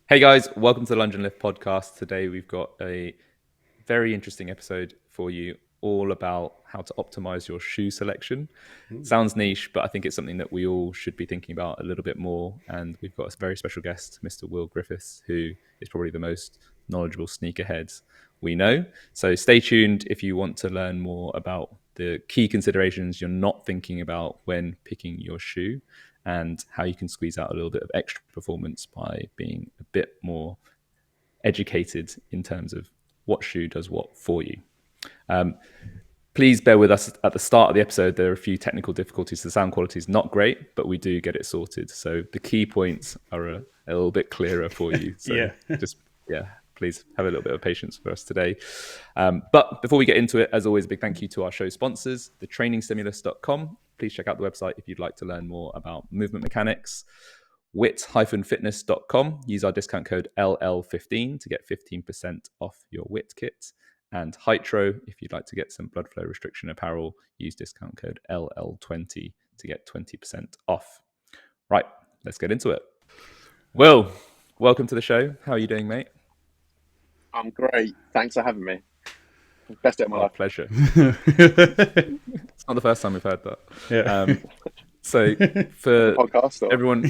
Hey guys, welcome to the Lunge and Lift podcast. Today we've got a very interesting episode for you, all about how to optimize your shoe selection. Sounds niche, but I think it's something that we all should be thinking about a little bit more. And we've got a very special guest, Mr. Will Griffiths, who is probably the most knowledgeable sneakerhead we know. So stay tuned if you want to learn more about the key considerations you're not thinking about when picking your shoe and how you can squeeze out a little bit of extra performance by being a bit more educated in terms of what shoe does what for you. Please bear with us at the start of the episode. There are a few technical difficulties. The sound quality is not great, but we do get it sorted. So the key points are a little bit clearer for you. So just, please have a little bit of patience for us today. But before we get into it, as always, a big thank you to our show sponsors, thetrainingstimulus.com. Please check out the website if you'd like to learn more about movement mechanics. WIT-fitness.com. Use our discount code LL15 to get 15% off your WIT kit. And Hydro, if you'd like to get some blood flow restriction apparel, use discount code LL20 to get 20% off. Right, let's get into it. Will, welcome to the show. How are you doing, mate? I'm great. Thanks for having me. Best day of my Our life. pleasure. It's not the first time we've heard that. Yeah. So for Podcast or everyone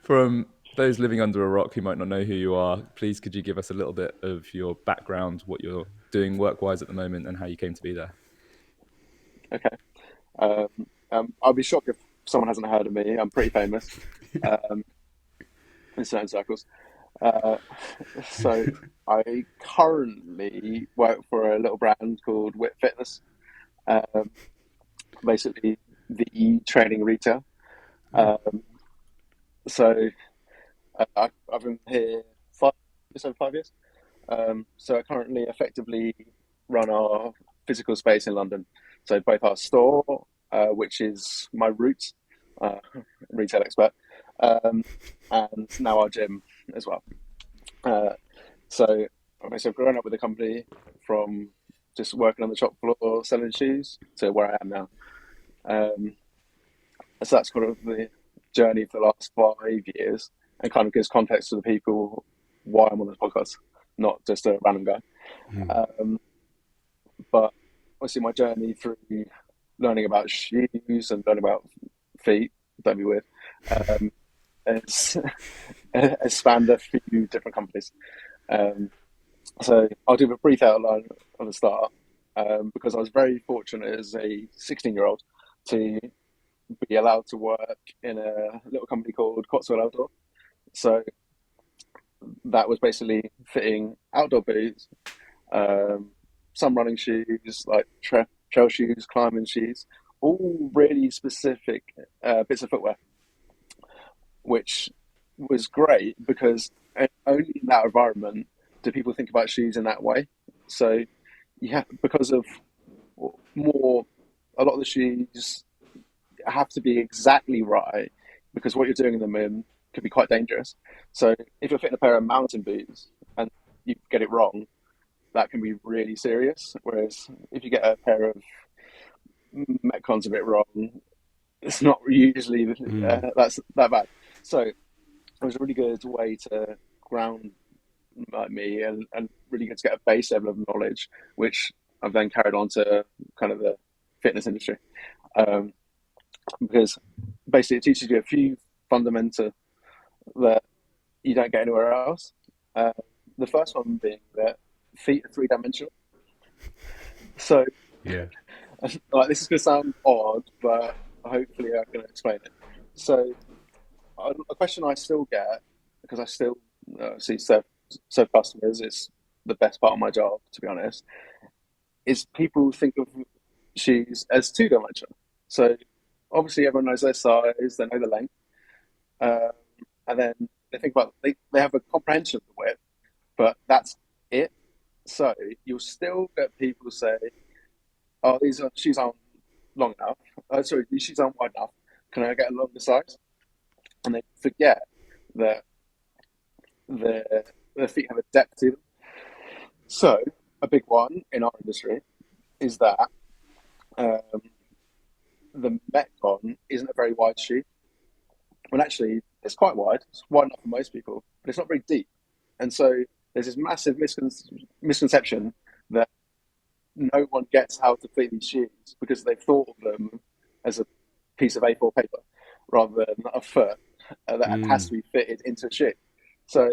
from those living under a rock who might not know who you are, please could you give us a little bit of your background, what you're doing work-wise at the moment, and how you came to be there? okay. I'll be shocked if someone hasn't heard of me. I'm pretty famous um, in certain circles. Uh, so I currently work for a little brand called WIT Fitness. Um, Basically, the training retail. Um, I've been here just over 5 years. So I currently effectively run our physical space in London. So both our store, which is my roots, uh, retail expert, um, and now our gym as well. Uh, so I've grown up with the company from just working on the shop floor selling shoes to where I am now. Um, so that's kind of the journey for the last 5 years and kind of gives context to the people why I'm on this podcast, not just a random guy. Um, but obviously, my journey through learning about shoes and learning about feet, don't be weird, um, has, has spanned a few different companies. Um, so I'll do a brief outline on the start because I was very fortunate as a 16-year-old to be allowed to work in a little company called Cotswold Outdoor. So that was basically fitting outdoor boots, um, some running shoes like trail shoes, climbing shoes, all really specific bits of footwear, which was great because only in that environment do people think about shoes in that way. So because of more, a lot of the shoes have to be exactly right because what you're doing in them in could be quite dangerous. So if you're fitting a pair of mountain boots and you get it wrong, that can be really serious. Whereas if you get a pair of Metcons a bit wrong, it's not usually that's that bad. So it was a really good way to ground like me and really good to get a base level of knowledge, which I've then carried on to kind of the fitness industry. Um, because basically it teaches you a few fundamental that you don't get anywhere else. Uh, the first one being that feet are three-dimensional. So, Yeah. like, this is going to sound odd, but hopefully I can explain it. So, a question I still get because I still see serve customers. It's the best part of my job, to be honest. Is people think of shoes as two-dimensional. So, obviously, everyone knows their size, they know the length, um, and then they think about they have a comprehension of the width, but that's it. So you'll still get people say, "Oh, shoes aren't long enough. Sorry, these shoes aren't wide enough. Can I get a longer size?" And they forget that their feet have a depth to them. So a big one in our industry is that um, the Metcon isn't a very wide shoe. When actually it's quite wide. It's wide enough for most people, but it's not very deep. And so there's this massive misconception that no one gets how to fit these shoes because they've thought of them as a piece of A4 paper rather than a foot that has Mm. to be fitted into a shoe. So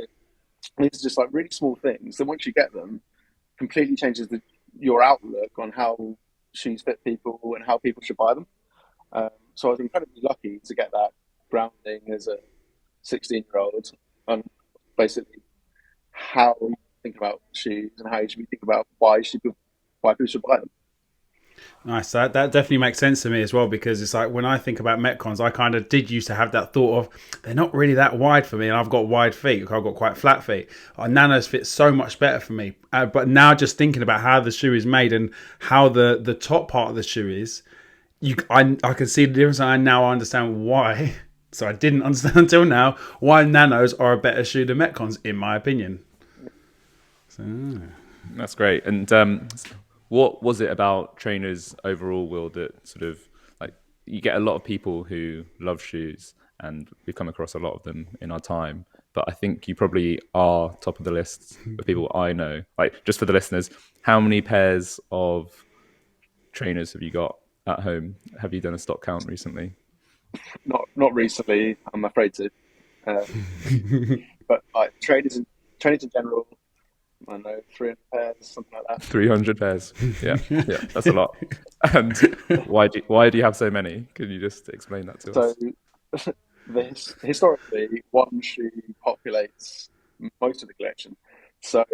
these are just like really small things that once you get them, completely changes your outlook on how shoes fit people and how people should buy them. So I was incredibly lucky to get that grounding as a 16-year-old on basically how you think about shoes and how you should be thinking about why people should buy them. Nice. That definitely makes sense to me as well, because it's like when I think about Metcons, I kind of did used to have that thought of they're not really that wide for me, and I've got wide feet. I've got quite flat feet. Nanos fit so much better for me. But now just thinking about how the shoe is made and how the top part of the shoe is, I can see the difference, and I now understand why. So I didn't understand until now why Nanos are a better shoe than Metcons, in my opinion. So, That's great. And what was it about trainers overall, Will, that sort of like you get a lot of people who love shoes, and we've come across a lot of them in our time. But I think you probably are top of the list of people I know. Like, just for the listeners, how many pairs of trainers have you got at home? Have you done a stock count recently? Not recently, I'm afraid to. Um, but like trainers in general, I don't know, 300 pairs, something like that. 300 pairs. Yeah, yeah, that's a lot. And why do you have so many? Can you just explain that to So us? historically, one shoe populates most of the collection. So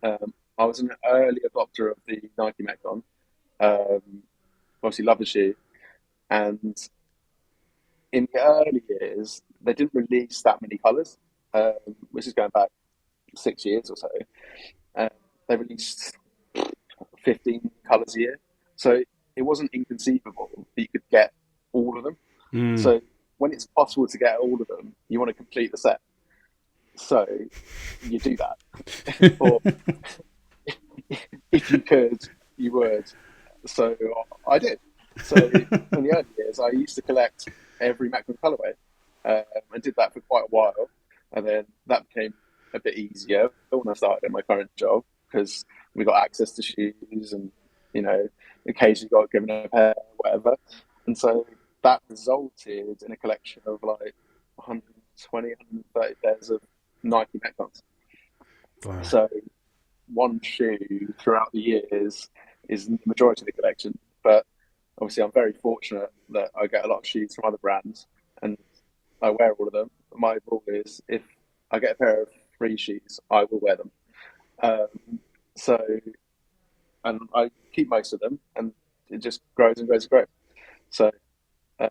I was an early adopter of the Nike Metcon. Obviously, love the shoe, and in the early years, they didn't release that many colors, which is going back 6 years or so. Um, they released 15 colors a year, so it wasn't inconceivable that you could get all of them. So when it's possible to get all of them, you want to complete the set. So you do that, or if you could, you would. So I did. So in the early years, I used to collect every Macron colorway, and did that for quite a while. And then that became a bit easier when I started in my current job because we got access to shoes and you know occasionally got given a pair, whatever. And so that resulted in a collection of like 120, 130 pairs of Nike Metcons. wow. So one shoe throughout the years is the majority of the collection. But obviously, I'm very fortunate that I get a lot of shoes from other brands and I wear all of them. My rule is if I get a pair of free shoes, I will wear them. Um, so, and I keep most of them and it just grows and grows and grows. So, uh,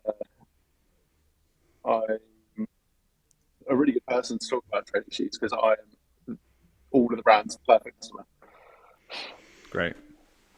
I'm a really good person to talk about training shoes because I am all of the brand's perfect customer. Great.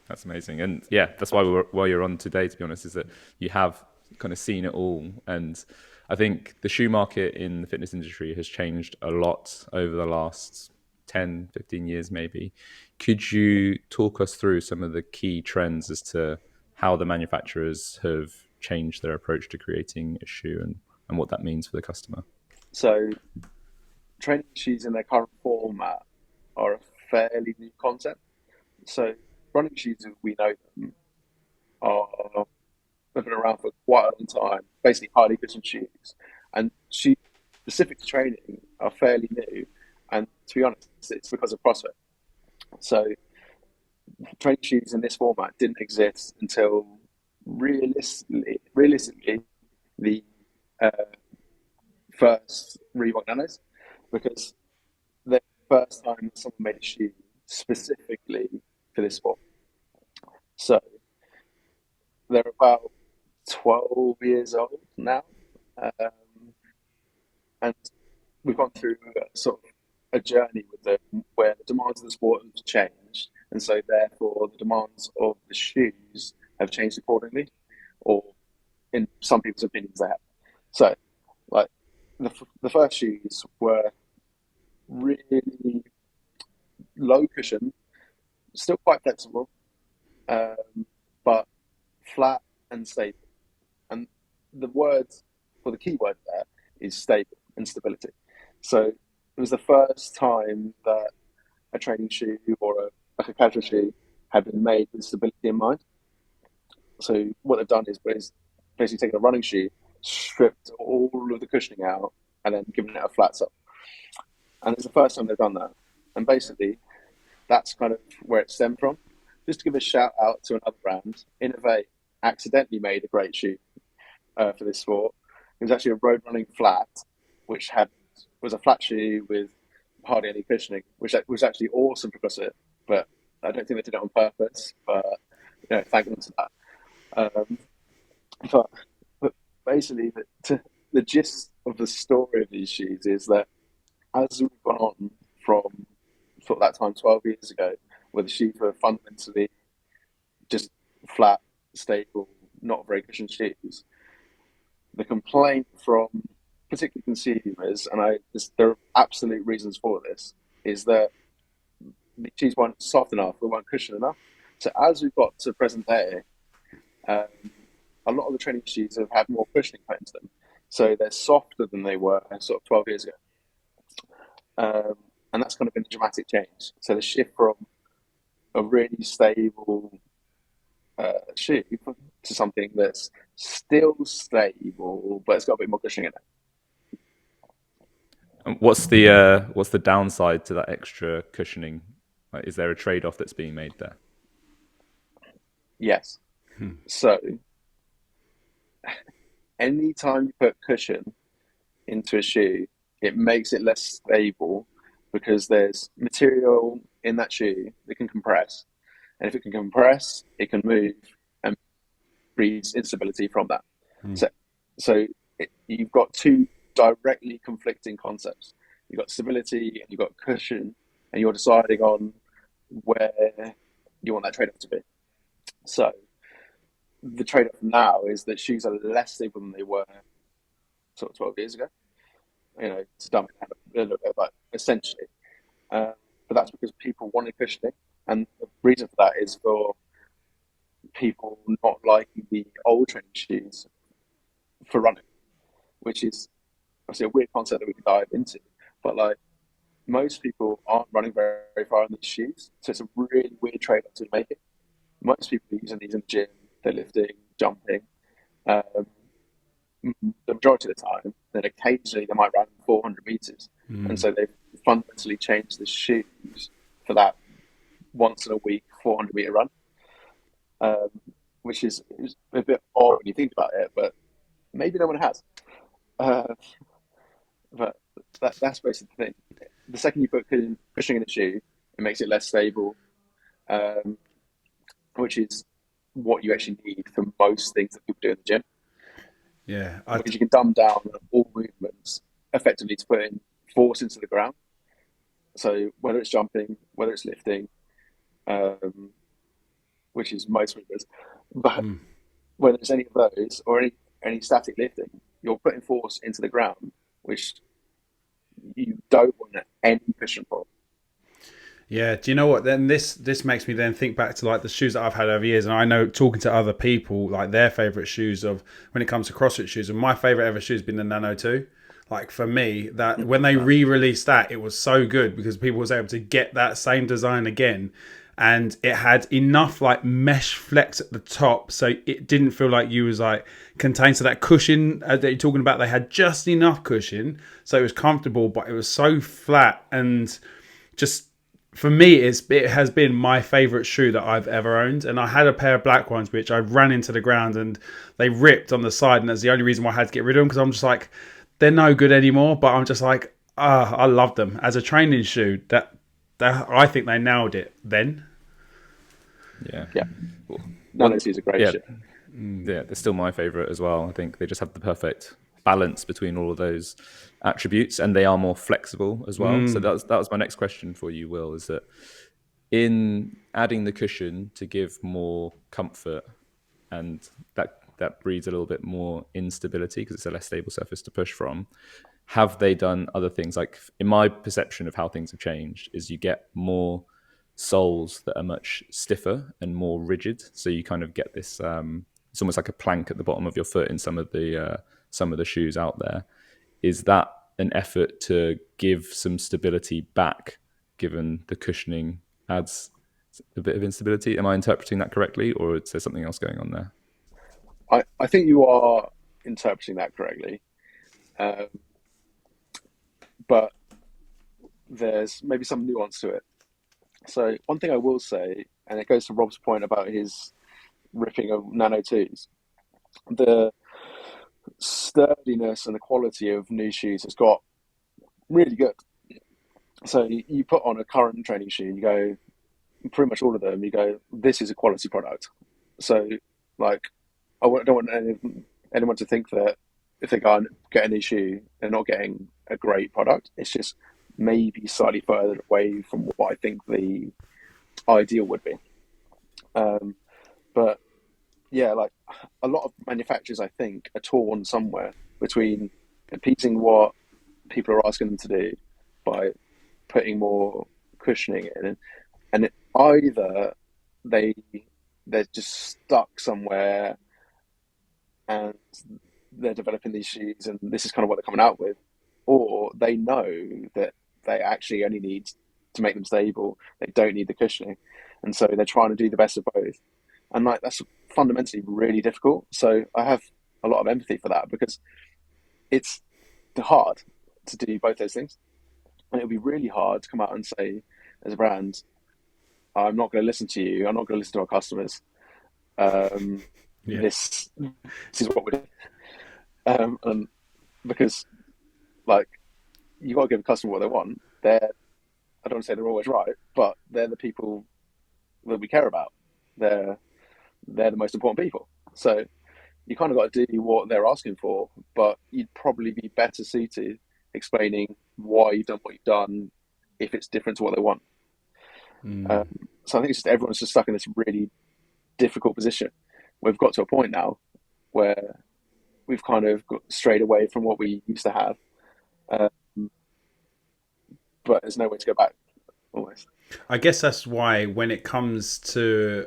That's amazing. And yeah, that's why you're on today, to be honest, is that you have kind of seen it all. And I think the shoe market in the fitness industry has changed a lot over the last 10, 15 years, maybe. Could you talk us through some of the key trends as to how the manufacturers have changed their approach to creating a shoe and what that means for the customer? So, training shoes in their current format are a fairly new concept. So, running shoes as we know them are have been around for quite a long time, basically highly cushioned shoes. And shoes specific to training are fairly new. And to be honest, it's because of CrossFit. So training shoes in this format didn't exist until realistically the uh, first Reebok Nanos, because the first time someone made a shoe specifically for this sport. So they're about 12 years old now. Um, and we've gone through sort of a journey with them where the demands of the sport have changed. And so, therefore, the demands of the shoes have changed accordingly, or in some people's opinions, they have. So, like, the first shoes were really low cushion, still quite flexible, but flat and stable. And the word, or the key word there, is stable and stability. So it was the first time that a training shoe or like a casual shoe had been made with stability in mind. So what they've done is basically taken a running shoe, stripped all of the cushioning out, and then given it a flat top. And it's the first time they've done that. And basically, that's kind of where it stemmed from. Just to give a shout out to another brand, Innovate accidentally made a great shoe for this sport. It was actually a road running flat, which was a flat shoe with hardly any cushioning, which was actually awesome for CrossFit. But I don't think they did it on purpose. But thank them to that. But basically, the gist of the story of these shoes is that as we've gone on from sort of that time 12 years ago, where the shoes were fundamentally just flat, stable, not very cushioned shoes, the complaint from particularly consumers, and there are absolute reasons for this, is that the shoes weren't soft enough, they weren't cushioned enough. So as we've got to present day, a lot of the training shoes have had more cushioning put into them. So they're softer than they were sort of 12 years ago. And that's kind of been a dramatic change. So the shift from a really stable shoe to something that's still stable, but it's got a bit more cushioning in it. And what's the downside to that extra cushioning? Like, is there a trade-off that's being made there? Yes. So anytime you put cushion into a shoe, it makes it less stable because there's material in that shoe that can compress. And if it can compress, it can move and breeds instability from that. So you've got two directly conflicting concepts. You've got stability and you've got cushion, and you're deciding on where you want that trade-off to be. So the trade-off now is that shoes are less stable than they were sort of 12 years ago. To dumb it down a little bit, but essentially. But that's because people wanted cushioning, and the reason for that is for people not liking the old training shoes for running, which is obviously a weird concept that we can dive into. But like, most people aren't running very, very far in these shoes, so it's a really weird trade-off to make it. Most people are using these in the gym, they're lifting, jumping. The majority of the time, then occasionally they might run 400 meters. And so they've fundamentally changed the shoes for that once in a week 400 meter run, which is a bit odd when you think about it, but maybe no one has. But that's basically the thing. The second you put cushioning in a shoe, it makes it less stable, which is what you actually need for most things that people do in the gym. Yeah, because you can dumb down all movements effectively to put in force into the ground. So whether it's jumping, whether it's lifting, which is most movements, but whether it's any of those or any static lifting, you're putting force into the ground, which you don't want any cushion for. Yeah, do you know what? Then this makes me then think back to like the shoes that I've had over years, and I know talking to other people like their favorite shoes of when it comes to CrossFit shoes, and my favorite ever shoe has been the Nano 2. Like for me, that when they re-released that, it was so good because people was able to get that same design again, and it had enough like mesh flex at the top, so it didn't feel like you was like contained to that cushion that you're talking about. They had just enough cushion, so it was comfortable, but it was so flat and just. For me, it has been my favourite shoe that I've ever owned. And I had a pair of black ones, which I ran into the ground and they ripped on the side. And that's the only reason why I had to get rid of them, because I'm just like, they're no good anymore. But I'm just like, I love them. As a training shoe, that I think they nailed it then. Yeah. None of these are great shoe. Yeah, they're still my favourite as well. I think they just have the perfect balance between all of those attributes, and they are more flexible as well. So that was my next question for you, Will, is that in adding the cushion to give more comfort, and that breeds a little bit more instability because it's a less stable surface to push from, have they done other things? Like, in my perception of how things have changed is you get more soles that are much stiffer and more rigid, so you kind of get this it's almost like a plank at the bottom of your foot in some of the shoes out there. Is that an effort to give some stability back, given the cushioning adds a bit of instability? Am I interpreting that correctly, or is there something else going on there? I think you are interpreting that correctly, um, but there's maybe some nuance to it. So one thing I will say, and it goes to Rob's point about his ripping of Nano 2s, the sturdiness and the quality of new shoes has got really good. So you put on a current training shoe, you go, pretty much all of them, you go, this is a quality product. So, like, don't want anyone to think that if they go and get a new shoe, they're not getting a great product. It's just maybe slightly further away from what I think the ideal would be. But yeah, like a lot of manufacturers, I think, are torn somewhere between competing what people are asking them to do by putting more cushioning in, and either they're just stuck somewhere and they're developing these shoes and this is kind of what they're coming out with, or they know that they actually only need to make them stable, they don't need the cushioning, and so they're trying to do the best of both, and like that's fundamentally really difficult. So I have a lot of empathy for that, because it's hard to do both those things, and it'll be really hard to come out and say as a brand, I'm not going to listen to you, I'm not going to listen to our customers, Yeah. this is what we're doing, and because like you got to give a customer what they want. I don't want to say they're always right, but they're the people that we care about. They're the most important people. So you kind of got to do what they're asking for, but you'd probably be better suited explaining why you've done what you've done if it's different to what they want. So I think it's just everyone's just stuck in this really difficult position. We've got to a point now where we've kind of got strayed away from what we used to have, but there's no way to go back, almost. I guess that's why when it comes to,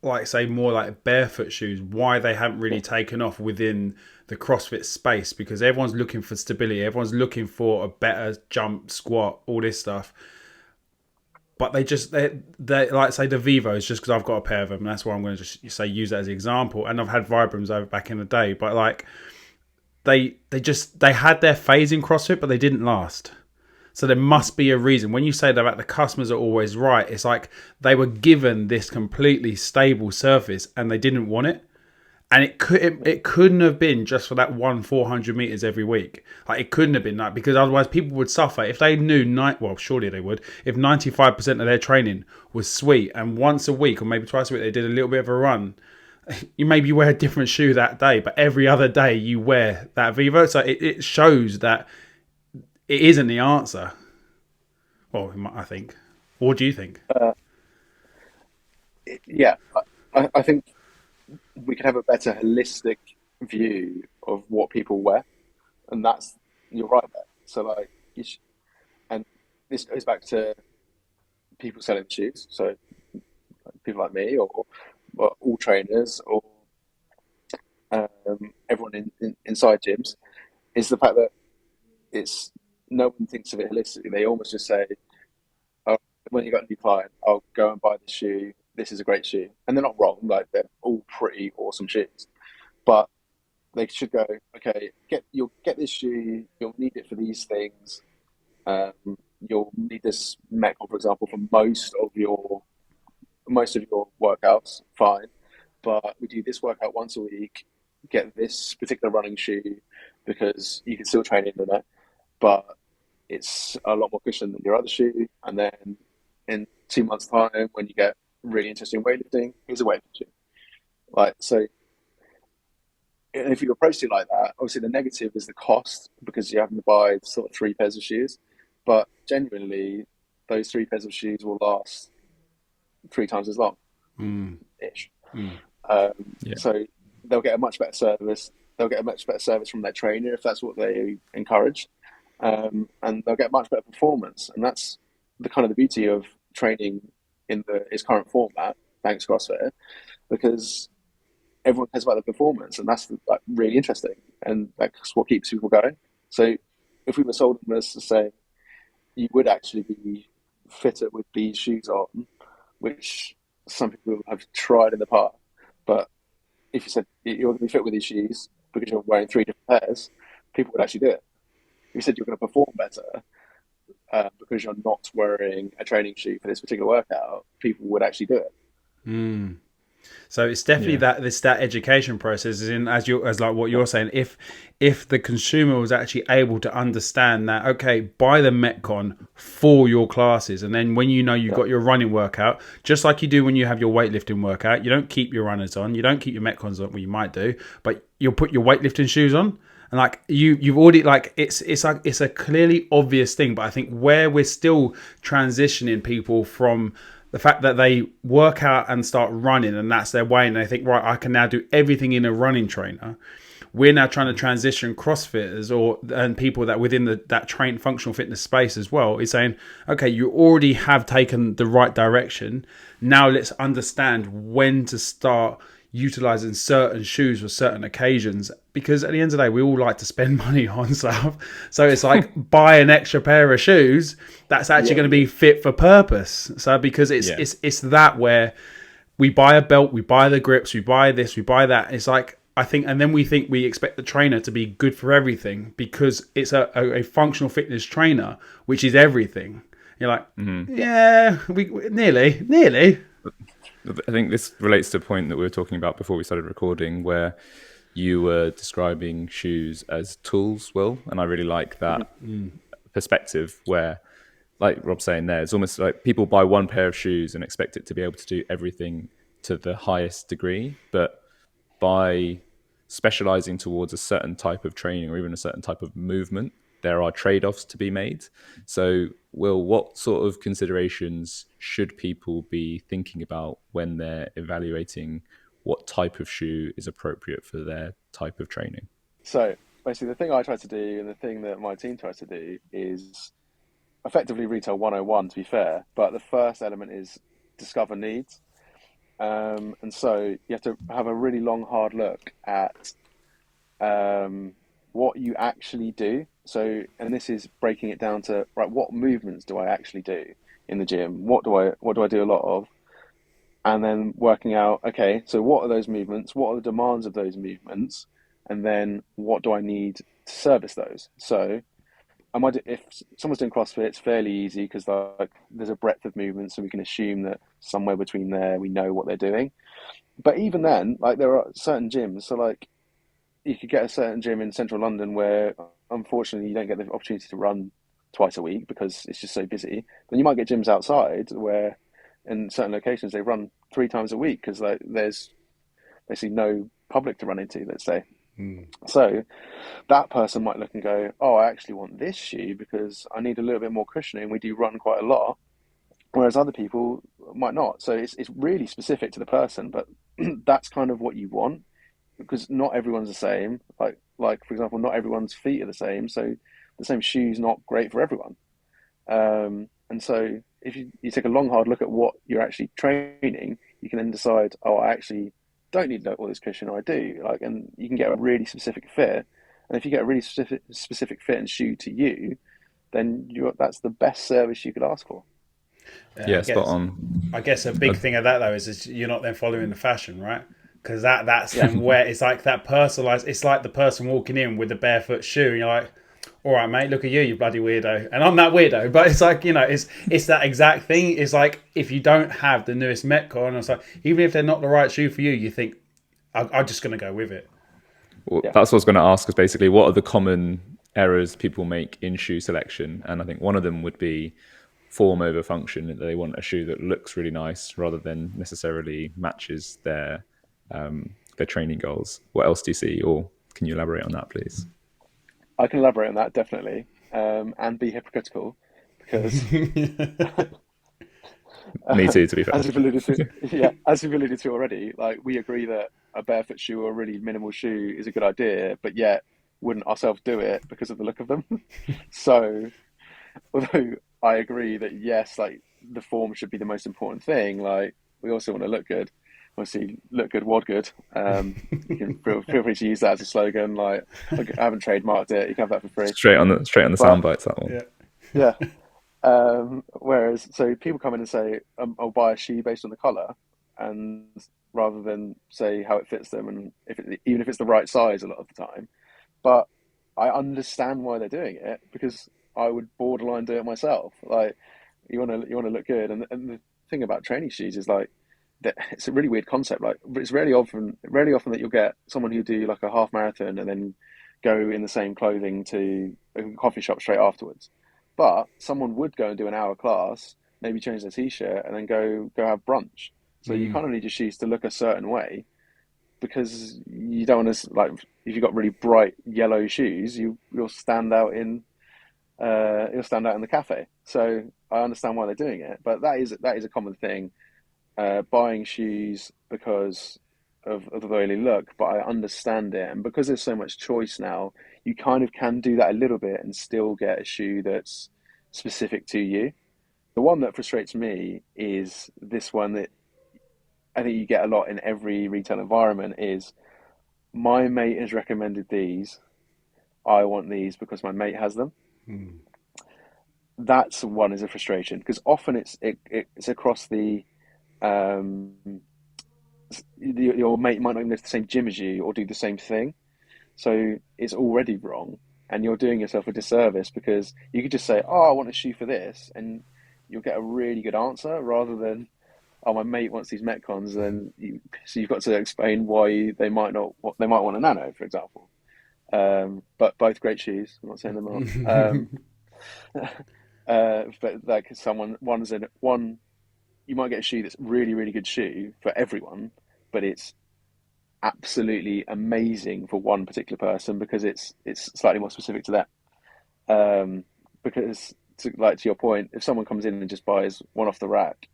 like, say, more like barefoot shoes, why they haven't really taken off within the CrossFit space, because everyone's looking for stability, everyone's looking for a better jump, squat, all this stuff. But they like, say, the Vivos, just because I've got a pair of them, and that's why I'm going to just say use that as an example. And I've had Vibrams over back in the day, but like they had their phase in CrossFit, but they didn't last. So there must be a reason. When you say that the customers are always right, it's like they were given this completely stable surface and they didn't want it. And it couldn't have been just for that 400 meters every week. Like, it couldn't have been that, because otherwise people would suffer if they knew surely they would, if 95% of their training was sweet and once a week or maybe twice a week they did a little bit of a run. You maybe wear a different shoe that day, but every other day you wear that Vivo. So it shows that it isn't the answer. Well, I think. What do you think? Yeah, I think we could have a better holistic view of what people wear, and you're right there. So like, and this goes back to people selling shoes. So people like me, or all trainers, or everyone inside gyms, is the fact that it's no one thinks of it holistically. They almost just say, "Oh, when you got a new client, I'll go and buy this shoe. This is a great shoe," and they're not wrong. Like, they're all pretty awesome shoes, but they should go, "Okay, you'll get this shoe. You'll need it for these things. You'll need this Metcon, for example, for most of your workouts. Fine, but we do this workout once a week. Get this particular running shoe because you can still train in it, but it's a lot more cushion than your other shoe. And then in 2 months' time, when you get really interested in weightlifting, here's a weightlifting shoe." Like, so, and if you approach it like that, obviously the negative is the cost, because you're having to buy sort of 3 pairs of shoes. But genuinely, those 3 pairs of shoes will last 3 times as long, ish. Yeah. So they'll get a much better service. They'll get a much better service from their trainer if that's what they encourage, and they'll get much better performance. And that's the kind of the beauty of training in its current format, thanks CrossFit, because everyone cares about the performance, and that's like really interesting, and that's what keeps people going. So if we were sold on this to say you would actually be fitter with these shoes on, which some people have tried in the past, but if you said you're going to be fit with these shoes because you're wearing three different pairs, people would actually do it. If you said you're going to perform better because you're not wearing a training shoe for this particular workout, people would actually do it. Mm. So it's definitely that education process is in as like what you're saying. If the consumer was actually able to understand that, okay, buy the Metcon for your classes, and then when you've got your running workout, just like you do when you have your weightlifting workout, you don't keep your runners on, you don't keep your Metcons on. Well, you might do, but you'll put your weightlifting shoes on. And like you've already like it's a clearly obvious thing, but I think where we're still transitioning people from the fact that they work out and start running and that's their way, and they think, right, I can now do everything in a running trainer. We're now trying to transition CrossFitters and people that within that train functional fitness space as well is saying, okay, you already have taken the right direction. Now let's understand when to start utilizing certain shoes for certain occasions, because at the end of the day we all like to spend money on stuff, so it's like buy an extra pair of shoes that's actually going to be fit for purpose. So because it's that where we buy a belt, we buy the grips, we buy this, we buy that, it's like I think, and then we expect the trainer to be good for everything because it's a functional fitness trainer, which is everything. You're like, we nearly. I think this relates to a point that we were talking about before we started recording, where you were describing shoes as tools, Will, and I really like that perspective where, like Rob's saying there, it's almost like people buy one pair of shoes and expect it to be able to do everything to the highest degree, but by specializing towards a certain type of training or even a certain type of movement, there are trade-offs to be made. So, Will, what sort of considerations should people be thinking about when they're evaluating what type of shoe is appropriate for their type of training? So basically the thing I try to do and the thing that my team tries to do is effectively retail 101, to be fair, but the first element is discover needs. And so you have to have a really long, hard look at what you actually do. So, and this is breaking it down to, right, what movements do I actually do in the gym? What do I do a lot of? And then working out, okay, so what are those movements? What are the demands of those movements? And then what do I need to service those? So if someone's doing CrossFit, it's fairly easy because like there's a breadth of movement, so we can assume that somewhere between there we know what they're doing. But even then, like there are certain gyms, so like you could get a certain gym in central London where unfortunately you don't get the opportunity to run twice a week because it's just so busy. Then you might get gyms outside where in certain locations they run 3 times a week because like there's basically no public to run into, let's say. So that person might look and go, oh, I actually want this shoe because I need a little bit more cushioning. We do run quite a lot, whereas other people might not. So it's really specific to the person, but that's kind of what you want because not everyone's the same. Like for example, not everyone's feet are the same, so the same shoe's not great for everyone. And so if you take a long, hard look at what you're actually training, you can then decide, oh, I actually don't need all this cushion, or I do. And you can get a really specific fit. And if you get a really specific fit and shoe to you, then that's the best service you could ask for. Yeah, spot on. I guess a big thing of that though is you're not then following the fashion, right? Because that's then where it's like that personalized. It's like the person walking in with the barefoot shoe, and you're like, all right, mate, look at you bloody weirdo. And I'm that weirdo, but it's like, it's that exact thing. It's like, if you don't have the newest Metcon, it's like, even if they're not the right shoe for you, you think, I'm just going to go with it. Well, that's what I was going to ask, is basically, what are the common errors people make in shoe selection? And I think one of them would be form over function. They want a shoe that looks really nice rather than necessarily matches their training goals. What else do you see? Or can you elaborate on that, please? I can elaborate on that, definitely, and be hypocritical because me too, to be fair. As you've alluded to already, like we agree that a barefoot shoe or a really minimal shoe is a good idea, but yet wouldn't ourselves do it because of the look of them. So, although I agree that yes, like the form should be the most important thing, like we also want to look good. obviously look good, wad good. You can feel free to use that as a slogan. Like, I haven't trademarked it. You can have that for free. Straight on the But sound bites, that one. Yeah. yeah. Whereas, so people come in and say, I'll buy a shoe based on the color, and rather than say how it fits them, and even if it's the right size a lot of the time. But I understand why they're doing it, because I would borderline do it myself. Like, you want to look good, and the thing about training shoes is like that it's a really weird concept. Like, it's rarely often that you'll get someone who do like a half marathon and then go in the same clothing to a coffee shop straight afterwards. But someone would go and do an hour class, maybe change their t-shirt, and then go have brunch. So you kind of need your shoes to look a certain way, because you don't want to, like, if you've got really bright yellow shoes, you'll stand out in the cafe. So I understand why they're doing it, but that is a common thing. Buying shoes because of the way they look, but I understand it, and because there's so much choice now, you kind of can do that a little bit and still get a shoe that's specific to you. The one that frustrates me is this one that I think you get a lot in every retail environment is, my mate has recommended these, I want these because my mate has them. That's one is a frustration, because often it's across your mate might not even go to the same gym as you or do the same thing, so it's already wrong, and you're doing yourself a disservice, because you could just say, "Oh, I want a shoe for this," and you'll get a really good answer, rather than, "Oh, my mate wants these Metcons," and so you've got to explain why they might want a Nano, for example. But both great shoes. I'm not saying they're not. But like one, you might get a shoe that's really, really good shoe for everyone, but it's absolutely amazing for one particular person because it's slightly more specific to them. Because to your point, if someone comes in and just buys one off the rack,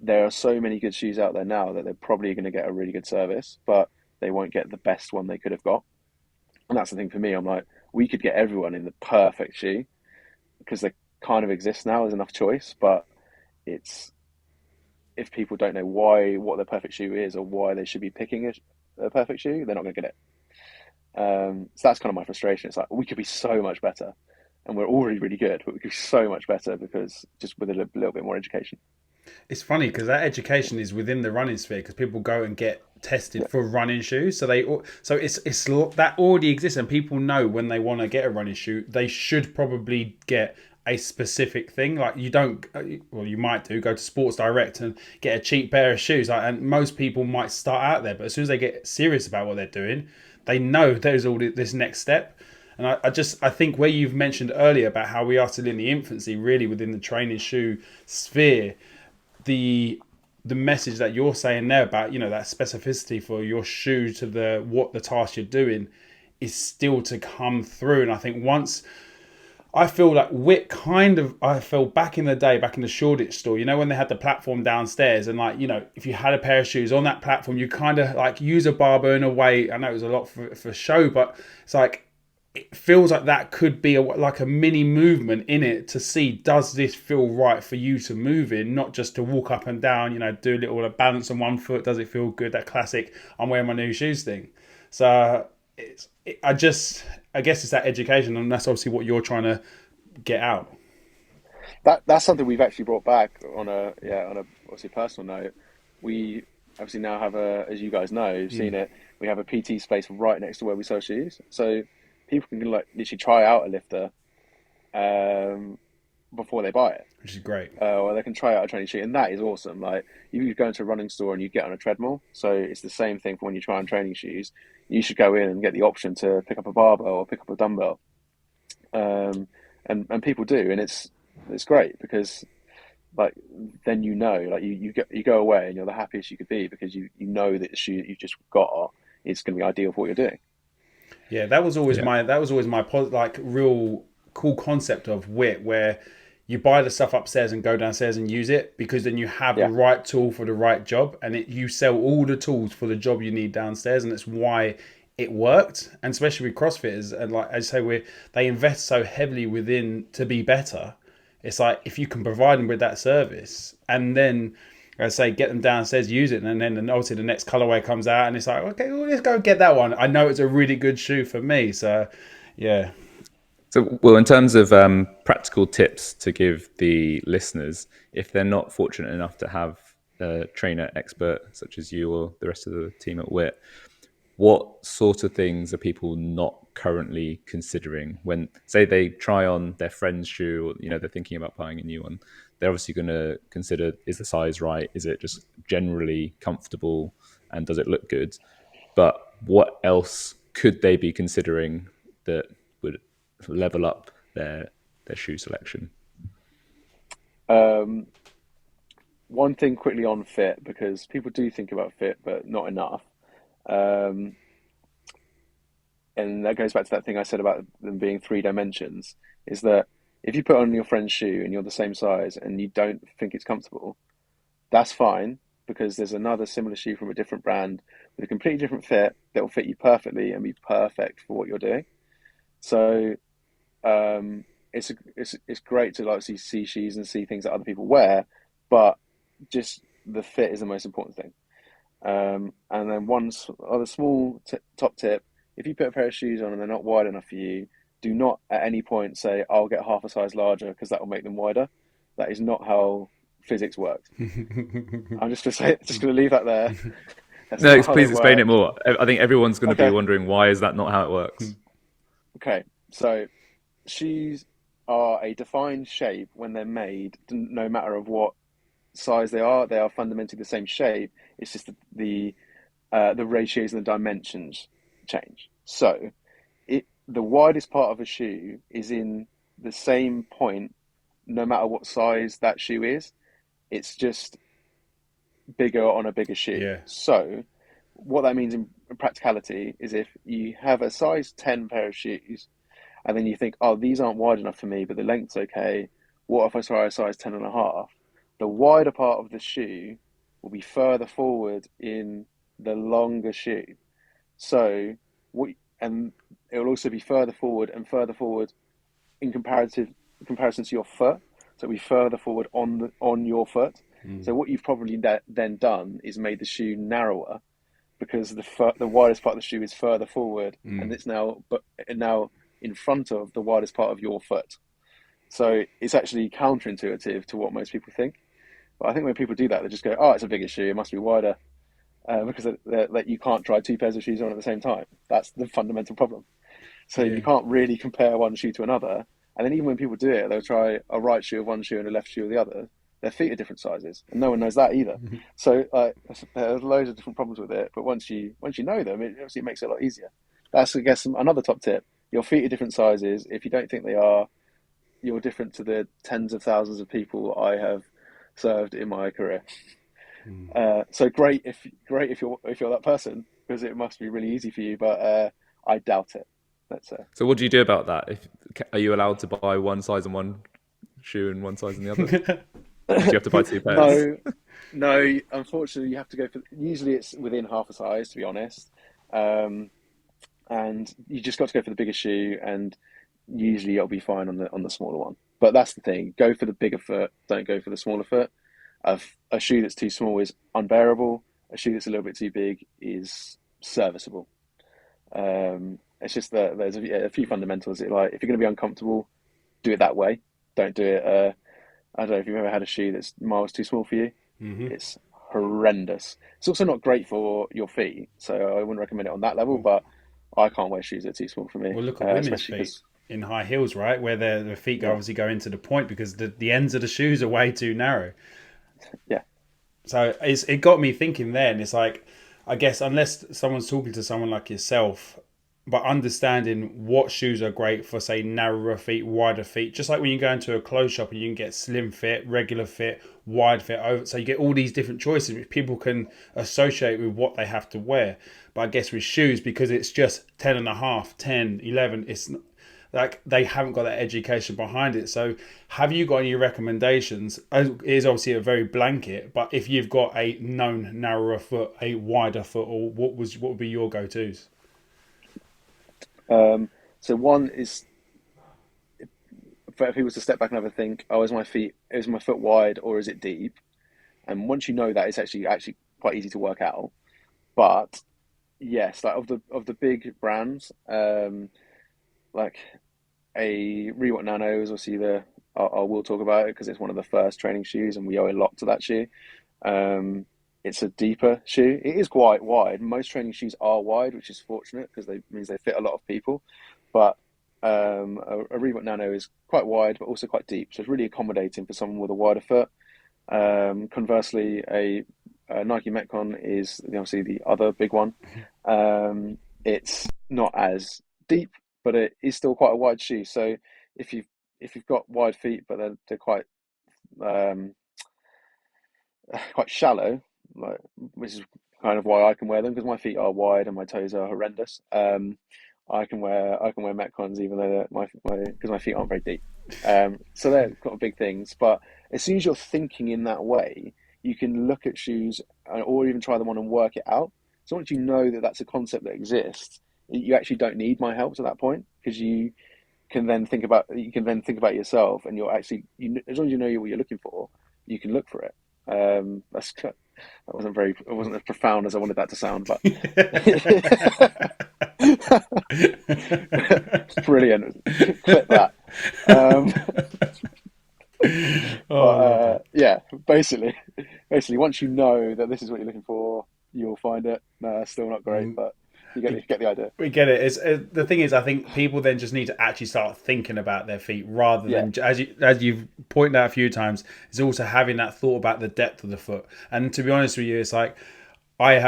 there are so many good shoes out there now that they're probably going to get a really good service, but they won't get the best one they could have got. And that's the thing for me. I'm like, we could get everyone in the perfect shoe, because they kind of exist now. There's enough choice, but if people don't know what their perfect shoe is or why they should be picking a perfect shoe, they're not going to get it. So that's kind of my frustration. It's like, we could be so much better, and we're already really good, but we could be so much better because just with a little bit more education. It's funny because that education is within the running sphere, because people go and get tested for running shoes. So it's that already exists, and people know when they want to get a running shoe, they should probably get a specific thing. Like, you don't, well, you might go to Sports Direct and get a cheap pair of shoes. Like, and most people might start out there, but as soon as they get serious about what they're doing, they know there's all this next step. And I think where you've mentioned earlier about how we are still in the infancy, really, within the training shoe sphere, the message that you're saying there about, that specificity for your shoe to what the task you're doing is still to come through. And I think once, I feel like WIT I feel back in the day, back in the Shoreditch store, when they had the platform downstairs, and if you had a pair of shoes on that platform, you kind of like use a barbell in a way. I know it was a lot for show, but it's like, it feels like that could be like a mini movement in it to see, does this feel right for you to move in, not just to walk up and down, do a little balance on one foot. Does it feel good? That classic, I'm wearing my new shoes thing. So I guess it's that education, and that's obviously what you're trying to get out. That's something we've actually brought back on a obviously personal note. We obviously now have as you guys know, you've seen it, we have a PT space right next to where we sell shoes. So people can literally try out a lifter before they buy it, which is great. Or they can try out a training shoe, and that is awesome. Like, you go into a running store and you get on a treadmill, so it's the same thing for when you try on training shoes. You should go in and get the option to pick up a barbell or pick up a dumbbell, and people do, and it's great, because like, then you go away and you're the happiest you could be, because you know that the shoe that you just got is going to be ideal for what you're doing. Yeah, that was always my like real cool concept of WIT, where you buy the stuff upstairs and go downstairs and use it, because then you have the right tool for the right job, and you sell all the tools for the job you need downstairs, and that's why it worked. And especially with CrossFitters, and like I say, they invest so heavily within to be better. It's like, if you can provide them with that service, and then I say get them downstairs, use it, and then obviously the next colorway comes out, and it's like, okay, well, let's go get that one. I know it's a really good shoe for me, so yeah. So, well, in terms of practical tips to give the listeners, if they're not fortunate enough to have a trainer expert such as you or the rest of the team at WIT, what sort of things are people not currently considering when, say, they try on their friend's shoe, or they're thinking about buying a new one? They're obviously going to consider, is the size right? Is it just generally comfortable, and does it look good? But what else could they be considering that would level up their shoe selection? One thing quickly on fit, because people do think about fit, but not enough. Um, and that goes back to that thing I said about them being 3 dimensions, is that if you put on your friend's shoe and you're the same size and you don't think it's comfortable, that's fine, because there's another similar shoe from a different brand with a completely different fit that will fit you perfectly and be perfect for what you're doing. So it's great to like see shoes and see things that other people wear, but just the fit is the most important thing. And then one other small top tip: if you put a pair of shoes on and they're not wide enough for you, do not at any point say, "I'll get half a size larger," because that will make them wider. That is not how physics works. I'm just going to leave that there. That's No, not how please it explain it works. more. I think everyone's going to be Okay. wondering, why is that not how it works? Okay. So shoes are a defined shape when they're made, no matter of what size they are. They are fundamentally the same shape. It's just the ratios and the dimensions change. So the widest part of a shoe is in the same point, no matter what size that shoe is. It's just bigger on a bigger shoe. Yeah. So what that means in practicality is, if you have a size 10 pair of shoes and then you think, oh, these aren't wide enough for me, but the length's okay. What if I try a size 10 and a half? The wider part of the shoe will be further forward in the longer shoe. So and it will also be further forward and further forward in comparison to your foot. So it'll be further forward on your foot. So what you've probably then done is made the shoe narrower, because the widest part of the shoe is further forward, and it's now in front of the widest part of your foot. So it's actually counterintuitive to what most people think. But I think when people do that, they just go, "Oh, it's a bigger shoe; it must be wider," because you can't try 2 pairs of shoes on at the same time. That's the fundamental problem. So Yeah. you can't really compare one shoe to another. And then even when people do it, they'll try a right shoe of one shoe and a left shoe of the other. Their feet are different sizes, and no one knows that either. So there's loads of different problems with it. But once you know them, it obviously makes it a lot easier. That's, I guess, another top tip. Your feet are different sizes. If you don't think they are, you're different to the tens of thousands of people I have served in my career. So great if you're that person, because it must be really easy for you. But I doubt it. Let's say. So what do you do about that? Are you allowed to buy one size in one shoe and one size in the other? Do you have to buy 2 pairs? No, no. Unfortunately, you have to go for. Usually, it's within half a size, to be honest. And you just got to go for the bigger shoe, and usually it'll be fine on the smaller one. But that's the thing: go for the bigger foot. Don't go for the smaller foot. A shoe that's too small is unbearable. A shoe that's a little bit too big is serviceable. It's just that there's a few fundamentals. Like, if you're going to be uncomfortable, do it that way. Don't do it. I don't know if you've ever had a shoe that's miles too small for you. It's horrendous. It's also not great for your feet, so I wouldn't recommend it on that level. But I can't wear shoes that are too small for me, Well, look at women's especially feet because in high heels, right? Where their feet yeah, obviously go into the point because the ends of the shoes are way too narrow. yeah, So it got me thinking then. It's like, I guess, unless someone's talking to someone like yourself, but understanding what shoes are great for, say, narrower feet, wider feet. Just like when you go into a clothes shop and you can get slim fit, regular fit, wide fit, over. So you get all these different choices which people can associate with what they have to wear. But I guess with shoes, because it's just 10 and a half, 10, 11, it's like they haven't got that education behind it. So have you got any recommendations? It is obviously a very blanket, but if you've got a known narrower foot, a wider foot, or what would be your go-tos? So one is, for people to step back and have a think. Oh, is my foot wide or is it deep? And once you know that, it's actually quite easy to work out. But yes, like of the big brands, like a Reebok Nano is obviously I will talk about it because it's one of the first training shoes, and we owe a lot to that shoe. Um, it's a deeper shoe. It is quite wide. Most training shoes are wide, which is fortunate because they means they fit a lot of people. But a Reebok Nano is quite wide, but also quite deep, so it's really accommodating for someone with a wider foot. Conversely, a Nike Metcon is obviously the other big one. It's not as deep, but it is still quite a wide shoe. So if you've got wide feet, but they're um, quite shallow, like, which is kind of why I can wear them because my feet are wide and my toes are horrendous. I can wear Metcons even though because my feet aren't very deep. So they're kind of big things. But as soon as you're thinking in that way, you can look at shoes or even try them on and work it out. So once you know that that's a concept that exists, you actually don't need my help to that point because can then think about yourself, and you're actually as long as you know what you're looking for, you can look for it. That wasn't as profound as I wanted that to sound, but brilliant. Clip that. Yeah, basically, once you know that this is what you're looking for, you'll find it. No, it's still not great, but you get the idea. We get it. The thing is, I think people then just need to actually start thinking about their feet rather Yeah, than, as you've pointed out a few times, is also having that thought about the depth of the foot. And to be honest with you, it's like I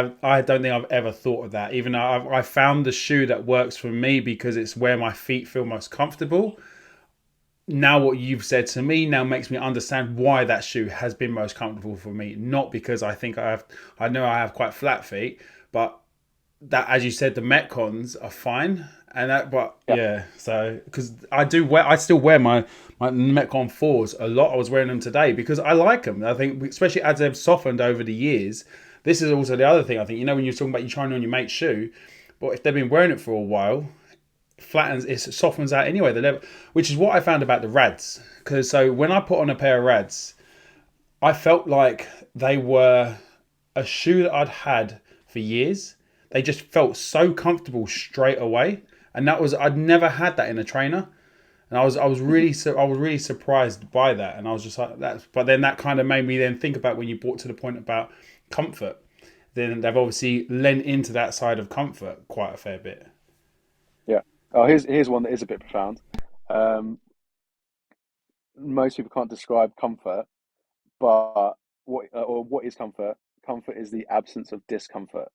don't think I've ever thought of that. Even though I found the shoe that works for me because it's where my feet feel most comfortable. Now what you've said to me now makes me understand why that shoe has been most comfortable for me. Not because I know I have quite flat feet, but that, as you said, the Metcons are fine, and that, but yeah, yeah. So because I still wear my Metcon fours a lot. I was wearing them today because I like them. I think, especially as they've softened over the years. This is also the other thing. I think, when you're talking about you trying on your mate's shoe, but if they've been wearing it for a while, it softens out anyway. Which is what I found about the Rads. Because so when I put on a pair of Rads, I felt like they were a shoe that I'd had for years. They just felt so comfortable straight away, and I'd never had that in a trainer, and I was really surprised by that, and I was just like that. But then that kind of made me then think about when you brought to the point about comfort. Then they've obviously lent into that side of comfort quite a fair bit. yeah. Oh, here's one that is a bit profound. Um, Most people can't describe comfort, but what is comfort? Comfort is the absence of discomfort.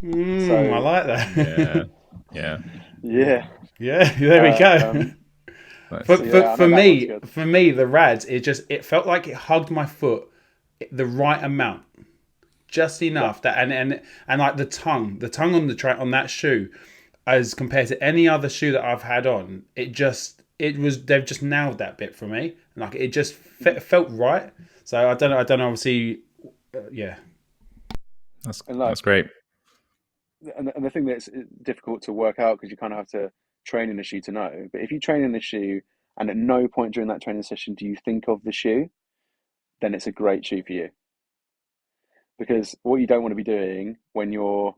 I So like that. Yeah, yeah, yeah, Yeah, there we go. um, For, nice. so for, yeah, I for know that one's me, good. for me, the Rads, it felt like it hugged my foot the right amount, just Yeah, enough that, and like the tongue on on that shoe, as compared to any other shoe that I've had on, they've just nailed that bit for me. Like it just mhm. felt right. So I don't know. Obviously, yeah. And like, That's great. and the thing that's difficult to work out because you kind of have to train in a shoe to know. But if you train in a shoe and at no point during that training session do you think of the shoe, then it's a great shoe for you. Because what you don't want to be doing when you're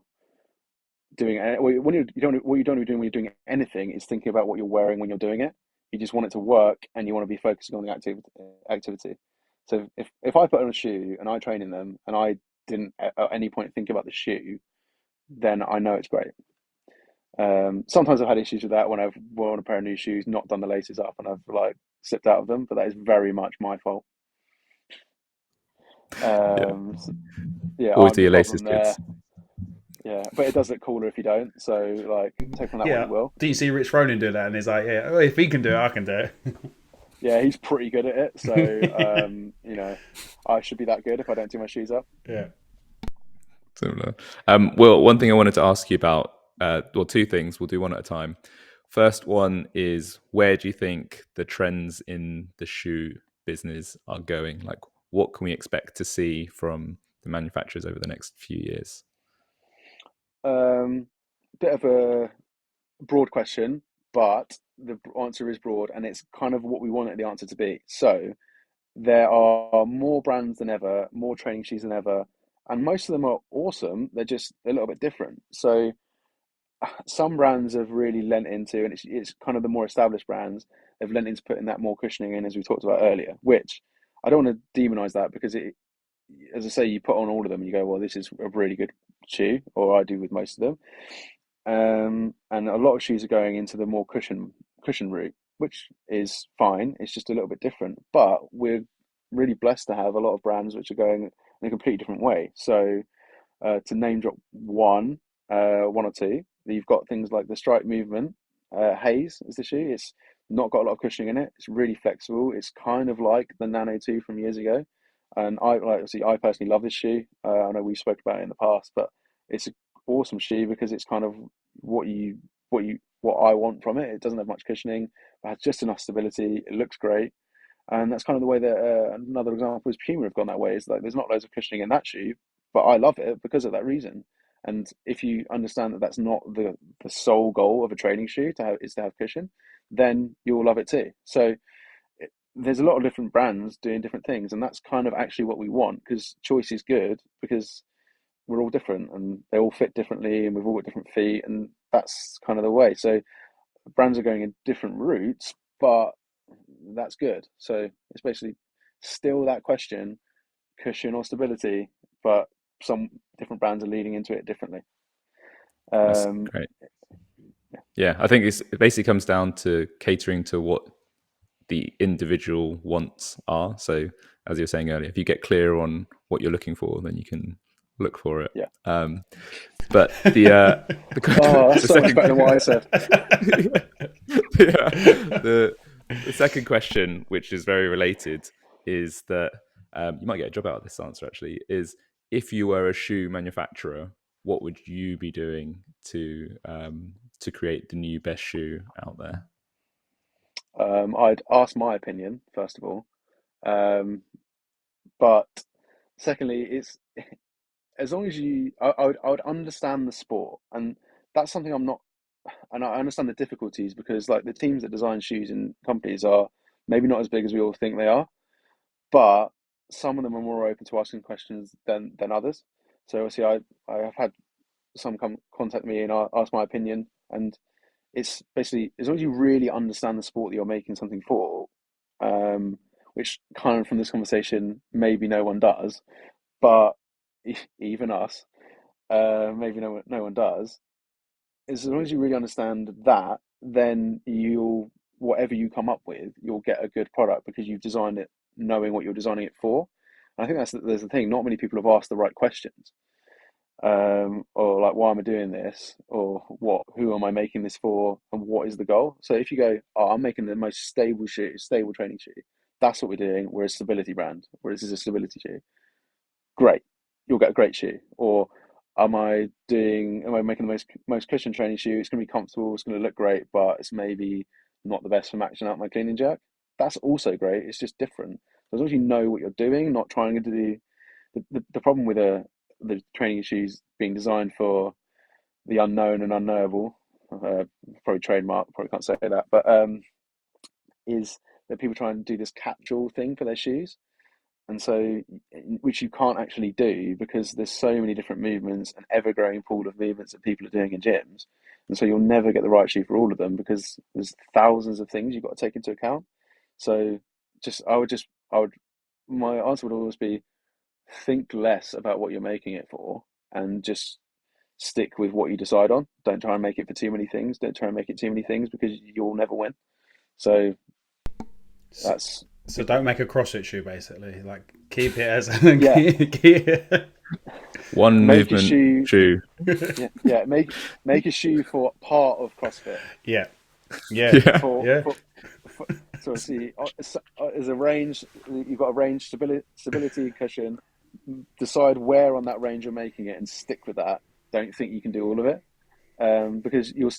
doing when you don't what you don't want to be doing when you're doing anything is thinking about what you're wearing when you're doing it. You just want it to work and you want to be focusing on the activity. So if I put on a shoe and I train in them and I didn't at any point think about the shoe, then I know it's great. Sometimes I've had issues with that when I've worn a pair of new shoes, not done the laces up, and I've like slipped out of them. But that is very much my fault. Yeah, So, yeah, always I'm do the your laces, problem kids. there. Yeah, but it does look cooler if you don't. So like, take from that what Yeah. you will. Do you see Rich Froning do that? And he's like, yeah, well, if he can do it, I can do Yeah, he's pretty good at it. So it. I should be that good if I don't do my shoes up. Yeah. Similar. Well, one thing I wanted to ask you about, well, two things. We'll do one at a time. First one is, where do you think the trends in the shoe business are going? Like, what can we expect to see from the manufacturers over the next few years? Um, Bit of a broad question, but the answer is broad, and it's kind of what we wanted the answer to be. So there are more brands than ever, more training shoes than ever, and most of them are awesome. They're just a little bit different. So some brands have really lent into, and it's kind of the more established brands have lent into putting that more cushioning in, as we talked about earlier. Which I don't want to demonize that, because it, as I say, you put on all of them and you go, well, this is a really good shoe, or I do with most of them. And a lot of shoes are going into the more cushion route, which is fine. It's just a little bit different. But we're really blessed to have a lot of brands which are going in a completely different way. So to name drop one or two, you've got things like the Strike Movement. Haze is the shoe. It's not got a lot of cushioning in it. It's really flexible. It's kind of like the Nano 2 from years ago. And I personally love this shoe. I know we spoke about it in the past, but it's an awesome shoe because it's kind of what I want from it. It doesn't have much cushioning, but has just enough stability. It looks great, and that's kind of the way that another example is Puma have gone that way. Is like there's not loads of cushioning in that shoe, but I love it because of that reason. And if you understand that that's not the sole goal of a training shoe to have cushion, then you'll love it too. So there's a lot of different brands doing different things, and that's kind of actually what we want, because choice is good because we're all different and they all fit differently and we've all got different feet, and that's kind of the way. So brands are going in different routes, but that's good. So it's basically still that question, cushion or stability, but some different brands are leading into it differently. That's Um, great. Yeah, I think it basically comes down to catering to what the individual wants are. So as you were saying earlier, if you get clear on what you're looking for, then you can look for it. yeah. But Oh, that's the so much second better than what I said. the second question, which is very related, is that you might get a job out of this answer actually, is if you were a shoe manufacturer, what would you be doing to create the new best shoe out there? I'd ask my opinion first of all, but secondly, it's as long as I would understand the sport, and that's something I'm not. And I understand the difficulties because, like, the teams that design shoes in companies are maybe not as big as we all think they are, but some of them are more open to asking questions than others. So obviously, I have had some come contact me and ask my opinion, and it's basically as long as you really understand the sport that you're making something for, um, which kind of from this conversation maybe no one does, but even us, maybe no one does. As long as you really understand that, then you'll whatever you come up with, you'll get a good product because you've designed it knowing what you're designing it for. And I think there's the thing. Not many people have asked the right questions, or like, why am I doing this, or who am I making this for, and what is the goal? So if you go, oh, I'm making the most stable shoe, stable training shoe. That's what we're doing. We're a stability brand. Whereas this is a stability shoe. Great, you'll get a great shoe. Or am I making the most cushion training shoe? It's going to be comfortable, it's going to look great, but it's maybe not the best for maxing out my clean and jerk. That's also great. It's just different. As long as you know what you're doing, not trying to do the problem with the training shoes being designed for the unknown and unknowable, probably trademark, probably can't say that, but is that people try and do this catch-all thing for their shoes, and so which you can't actually do because there's so many different movements, an ever-growing pool of movements that people are doing in gyms, and so you'll never get the right shoe for all of them because there's thousands of things you've got to take into account. So I would my answer would always be think less about what you're making it for and just stick with what you decide on. Don't try and make it for too many things. Don't try and make it too many things because you'll never win. So that's So don't make a CrossFit shoe, basically. Like keep it as yeah. One Make a movement shoe. yeah. Make a shoe for part of CrossFit. Yeah. So see, as a range, you've got a range stability cushion. Decide where on that range you're making it and stick with that. Don't think you can do all of it, because you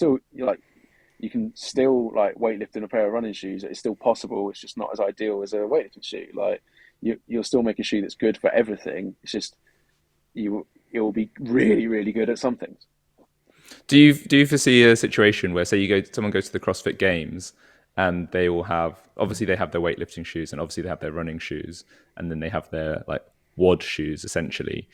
can still like weightlifting a pair of running shoes. It's still possible. It's just not as ideal as a weightlifting shoe. Like you'll still make a shoe that's good for everything. It's just you'll be really really good at some things. Do you foresee a situation where, say, someone goes to the CrossFit Games and they all have, obviously they have their weightlifting shoes, and obviously they have their running shoes, and then they have their like WOD shoes essentially.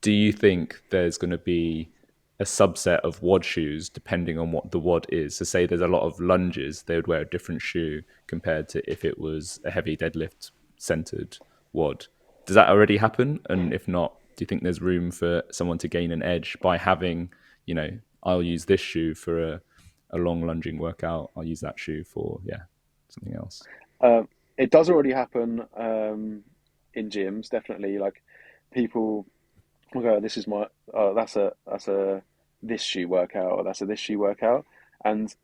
Do you think there's going to be a subset of WOD shoes depending on what the WOD is? So say there's a lot of lunges, they would wear a different shoe compared to if it was a heavy deadlift centered WOD. Does that already happen? And if not, do you think there's room for someone to gain an edge by having, I'll use this shoe for a long lunging workout, I'll use that shoe for something else? It does already happen in gyms, definitely. Like people will go, "This is my that's a this shoe workout, or that's a this shoe workout," and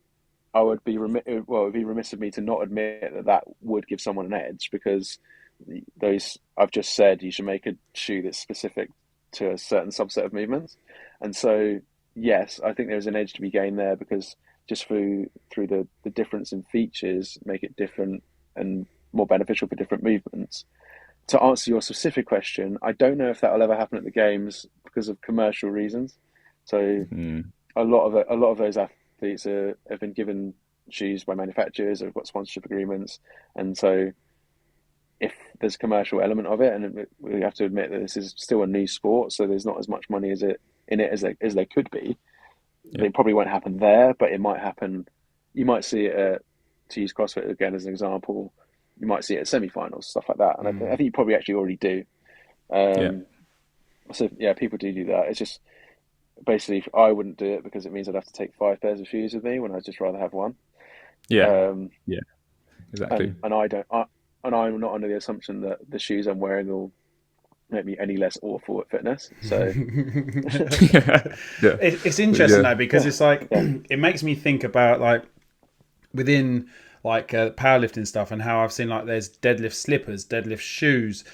I would be it would be remiss of me to not admit that that would give someone an edge, because those I've just said you should make a shoe that's specific to a certain subset of movements, and so yes, I think there's an edge to be gained there, because just through the difference in features make it different and more beneficial for different movements. To answer your specific question, I don't know if that will ever happen at the games because of commercial reasons. So a lot of those athletes have been given shoes by manufacturers, have got sponsorship agreements, and so if there's a commercial element of it, and we have to admit that this is still a new sport, so there's not as much money in it as there could be. Yeah. It probably won't happen there, but it might happen. You might see it to use CrossFit again as an example. You might see it at semi-finals, stuff like that, and I think you probably actually already do. So yeah, people do that. It's just basically I wouldn't do it because it means I'd have to take 5 pairs of shoes with me when I'd just rather have one. Yeah, exactly. And I don't. And I'm not under the assumption that the shoes I'm wearing will make me any less awful at fitness. So it's interesting though, because it's like it makes me think about like within like powerlifting stuff, and how I've seen like there's deadlift slippers, deadlift shoes,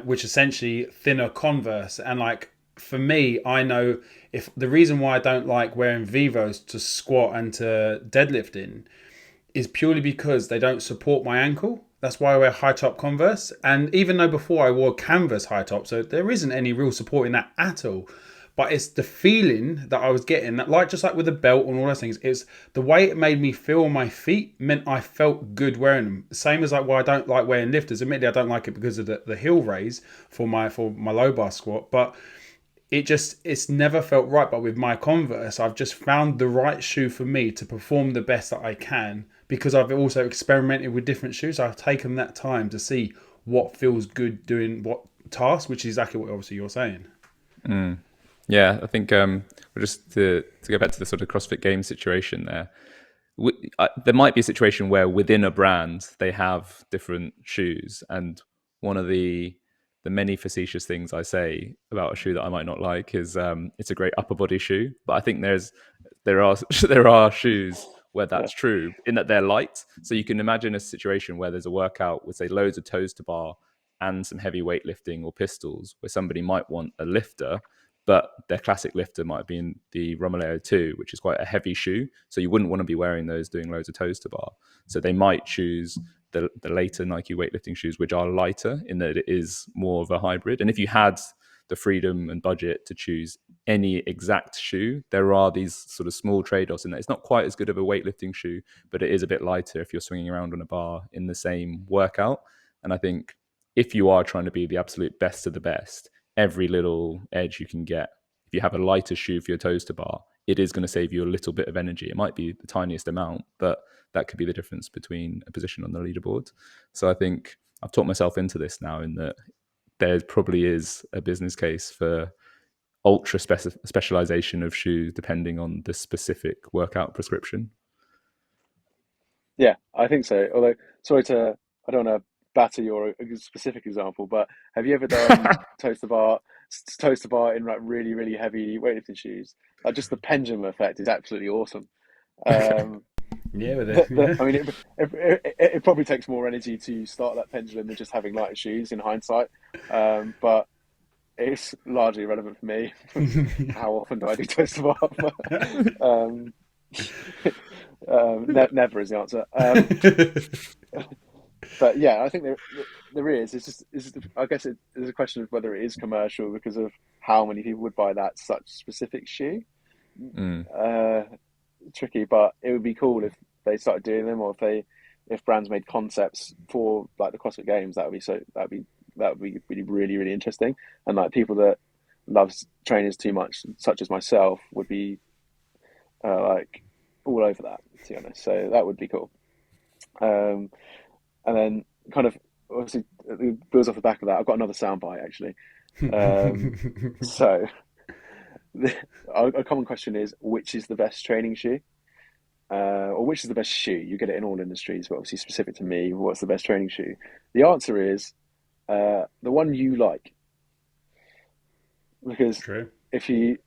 which essentially thinner Converse. And like for me, I know if the reason why I don't like wearing Vivos to squat and to deadlift in is purely because they don't support my ankle. That's why I wear high top Converse. And even though before I wore canvas high top, so there isn't any real support in that at all. But it's the feeling that I was getting, that like just like with the belt and all those things, it's the way it made me feel on my feet meant I felt good wearing them. Same as like why I don't like wearing lifters. Admittedly, I don't like it because of the heel raise for my low bar squat, but it's never felt right. But with my Converse, I've just found the right shoe for me to perform the best that I can, because I've also experimented with different shoes. I've taken that time to see what feels good doing what task, which is exactly what obviously you're saying. Yeah, I think just to go back to the sort of CrossFit Games situation there, there might be a situation where within a brand they have different shoes, and one of the many facetious things I say about a shoe that I might not like is it's a great upper body shoe, but I think there are shoes where that's true, in that they're light. So you can imagine a situation where there's a workout with say loads of toes to bar and some heavy weightlifting or pistols, where somebody might want a lifter, but their classic lifter might be in the Romoleo 2, which is quite a heavy shoe. So you wouldn't want to be wearing those doing loads of toes to bar. So they might choose the later Nike weightlifting shoes, which are lighter in that it is more of a hybrid. And if you had the freedom and budget to choose any exact shoe, there are these sort of small trade-offs in that. It's not quite as good of a weightlifting shoe, but it is a bit lighter if you're swinging around on a bar in the same workout. And I think if you are trying to be the absolute best of the best, every little edge you can get, if you have a lighter shoe for your toes to bar, it is going to save you a little bit of energy. It might be the tiniest amount, but that could be the difference between a position on the leaderboard. So I think I've talked myself into this now, in that there probably is a business case for ultra specialization of shoes depending on the specific workout prescription. Yeah, I think so. Although, I don't want to batter your specific example, but have you ever done toes to bar in like really, really heavy weightlifting shoes? Like just the pendulum effect is absolutely awesome. Yeah, I mean, it probably takes more energy to start that pendulum than just having lighter shoes in hindsight. But it's largely irrelevant for me. How often do I do toes to bar? Never is the answer. But yeah, I think there is. It's just I guess there's a question of whether it is commercial because of how many people would buy that such specific shoe. Tricky, but it would be cool if they started doing them, or if if brands made concepts for like the CrossFit Games, that would be really really interesting. And like people that loves trainers too much, such as myself, would be like all over that, to be honest. So that would be cool. And then kind of obviously it builds off the back of that. I've got another soundbite actually. So a common question is, which is the best training shoe? Or which is the best shoe? You get it in all industries, but obviously specific to me, what's the best training shoe? The answer is the one you like. Because True. if you,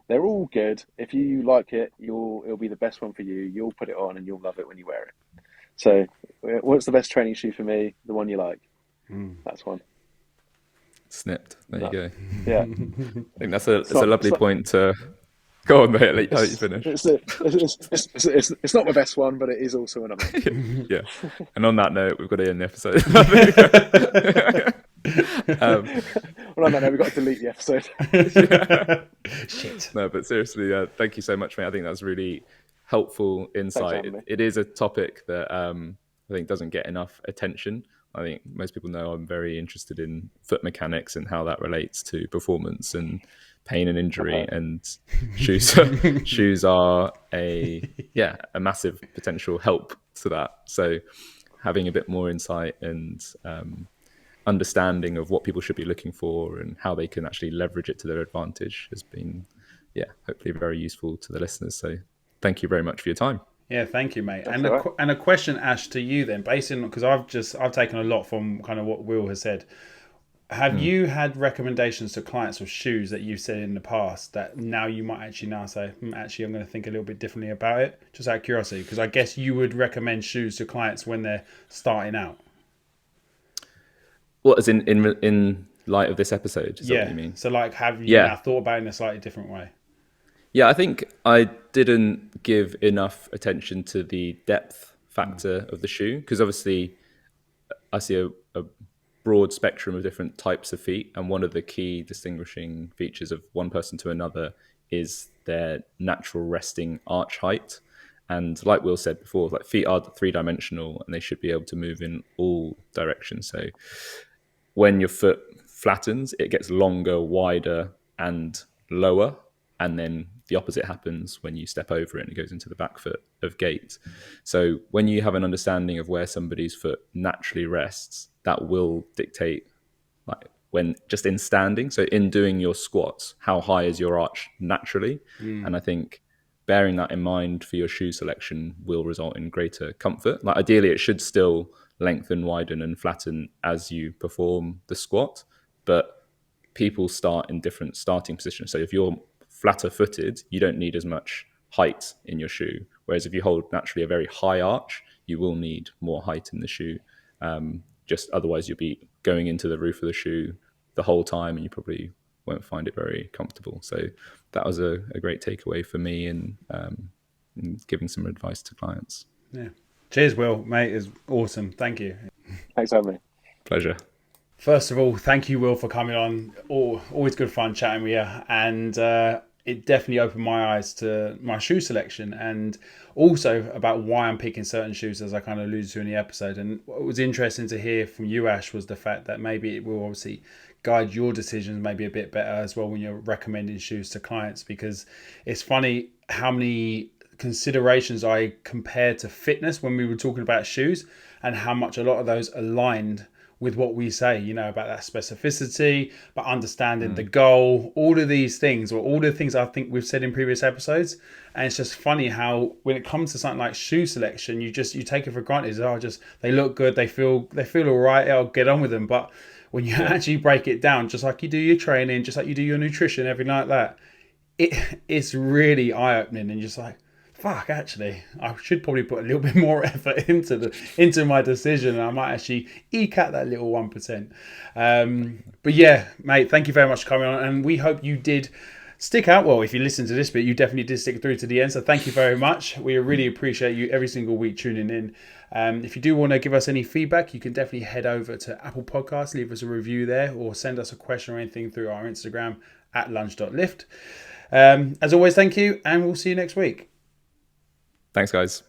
they're all good. If you like it, it'll be the best one for you. You'll put it on and you'll love it when you wear it. So, what's the best training shoe for me? The one you like. That's one. Snipped. There you go. Yeah. I think that's a lovely point to go on, mate. I'll let you finish. It's not my best one, but it is also an amazing. Yeah. And on that note, we've got to end the episode. Well, on that note, we've got to delete the episode. Shit. No, but seriously, thank you so much, mate. I think that's really helpful insight. It is a topic that I think doesn't get enough attention. I think most people know I'm very interested in foot mechanics and how that relates to performance and pain and injury. And shoes are a massive potential help to that. So having a bit more insight and understanding of what people should be looking for and how they can actually leverage it to their advantage has been, hopefully very useful to the listeners. So thank you very much for your time. Yeah, thank you, mate. That's And a question, Ash, to you then, based on, because I've taken a lot from kind of what Will has said. Have you had recommendations to clients of shoes that you've said in the past that now you might actually now say, actually, I'm going to think a little bit differently about it? Just out of curiosity, because I guess you would recommend shoes to clients when they're starting out. What, as in light of this episode? Is that what you mean? So like, have you now thought about it in a slightly different way? Yeah, I think I didn't give enough attention to the depth factor of the shoe, because obviously I see a broad spectrum of different types of feet, and one of the key distinguishing features of one person to another is their natural resting arch height. And like Will said before, like feet are three-dimensional and they should be able to move in all directions. So when your foot flattens, it gets longer, wider, and lower. And then the opposite happens when you step over it and it goes into the back foot of gait. So when you have an understanding of where somebody's foot naturally rests, that will dictate, like when just in standing. So in doing your squats, how high is your arch naturally? And I think bearing that in mind for your shoe selection will result in greater comfort. Like ideally, it should still lengthen, widen, and flatten as you perform the squat, but people start in different starting positions. So if you're flatter footed, you don't need as much height in your shoe. Whereas if you hold naturally a very high arch, you will need more height in the shoe. Just otherwise you'll be going into the roof of the shoe the whole time and you probably won't find it very comfortable. So that was a great takeaway for me in giving some advice to clients. Yeah. Cheers, Will, mate. It's awesome. Thank you. Thanks for having me. Pleasure. First of all, thank you, Will, for coming on. Always good fun chatting with you. And it definitely opened my eyes to my shoe selection and also about why I'm picking certain shoes, as I kind of alluded to in the episode. And what was interesting to hear from you, Ash, was the fact that maybe it will obviously guide your decisions maybe a bit better as well when you're recommending shoes to clients, because it's funny how many considerations I compared to fitness when we were talking about shoes and how much a lot of those aligned with what we say, you know, about that specificity, but understanding the goal, all of these things, or all the things I think we've said in previous episodes. And it's just funny how when it comes to something like shoe selection, you take it for granted. They look good, they feel all right, I'll get on with them. But when you actually break it down, just like you do your training, just like you do your nutrition, everything like that, it's really eye-opening and just like, fuck, actually, I should probably put a little bit more effort into my decision, and I might actually eke out that little 1%. But yeah, mate, thank you very much for coming on, and we hope you did stick out. Well, if you listen to this bit, you definitely did stick through to the end, so thank you very much. We really appreciate you every single week tuning in. If you do want to give us any feedback, you can definitely head over to Apple Podcasts, leave us a review there, or send us a question or anything through our Instagram at lunge.lift. As always, thank you, and we'll see you next week. Thanks, guys.